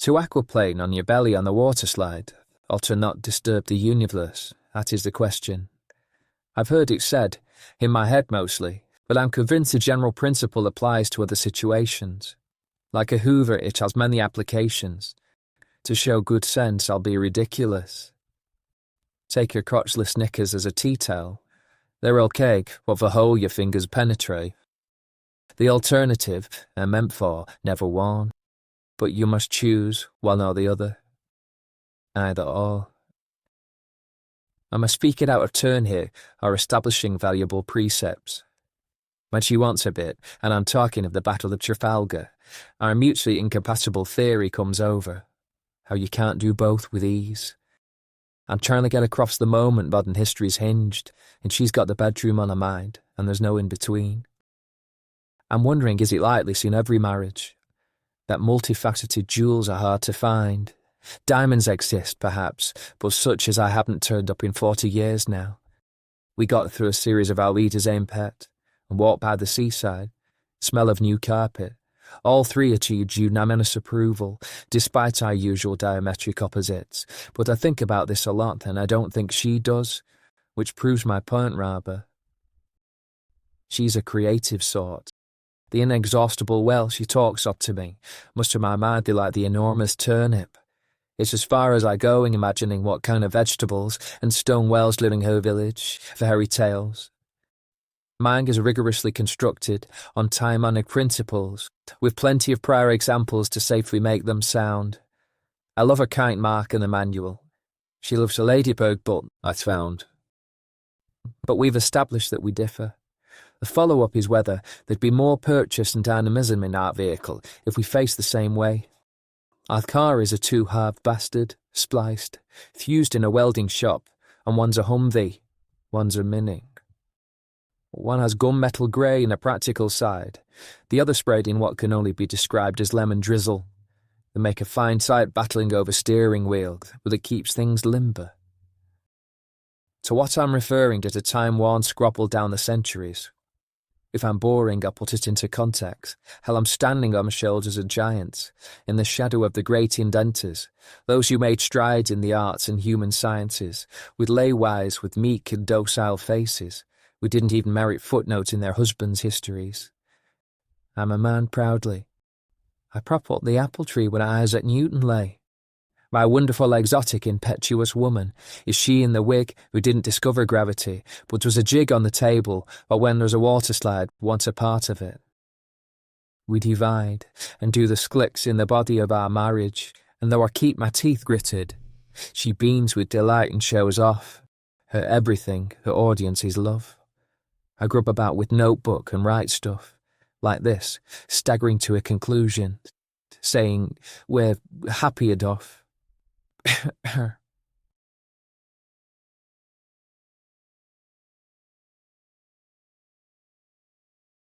To aquaplane on your belly on the water slide, or to not disturb the universe, that is the question. I've heard it said, in my head mostly, but I'm convinced the general principle applies to other situations. Like a hoover, it has many applications. To show good sense, I'll be ridiculous. Take your crotchless knickers as a tea towel. They're okay, what the hole your fingers penetrate. The alternative, are meant for, never worn. But you must choose one or the other. Either or. I must speak it out of turn here, or establishing valuable precepts. When she wants a bit, and I'm talking of the Battle of Trafalgar, our mutually incompatible theory comes over. How you can't do both with ease. I'm trying to get across the moment modern history's hinged, and she's got the bedroom on her mind, and there's no in-between. I'm wondering, is it likely in every marriage that multifaceted jewels are hard to find? Diamonds exist, perhaps, but such as I haven't turned up in 40 years now. We got through a series of Alita's aim pet, and walked by the seaside, smell of new carpet. All three achieved unanimous approval, despite our usual diametric opposites. But I think about this a lot, and I don't think she does, which proves my point rather. She's a creative sort. The inexhaustible well she talks of to me must to my mind be like the enormous turnip. It's as far as I go in imagining what kind of vegetables and stone wells live in her village, fairy tales. Mine is rigorously constructed on time-honoured principles, with plenty of prior examples to safely make them sound. I love her kind mark in the manual. She loves a ladybird butt, I found. But we've established that we differ. The follow-up is whether there'd be more purchase and dynamism in our vehicle if we faced the same way. Our car is a two-halved bastard, spliced, fused in a welding shop, and one's a Humvee, one's a Mini. One has gunmetal grey in a practical side, the other sprayed in what can only be described as lemon drizzle. They make a fine sight battling over steering wheel, but it keeps things limber. To what I'm referring is a time-worn scrabble down the centuries. If I'm boring, I'll put it into context. Hell, I'm standing on the shoulders of giants, in the shadow of the great inventors, those who made strides in the arts and human sciences, with laywise, with meek and docile faces, who didn't even merit footnotes in their husbands' histories. I'm a man proudly. I prop up the apple tree when Isaac Newton lay. My wonderful exotic impetuous woman is she in the wig who didn't discover gravity, but was a jig on the table, or when there's a water slide, once a part of it. We divide, and do the sklicks in the body of our marriage, and though I keep my teeth gritted, she beams with delight and shows off. Her everything, her audience is love. I grub about with notebook and write stuff, like this, staggering to a conclusion, saying, we're happy enough.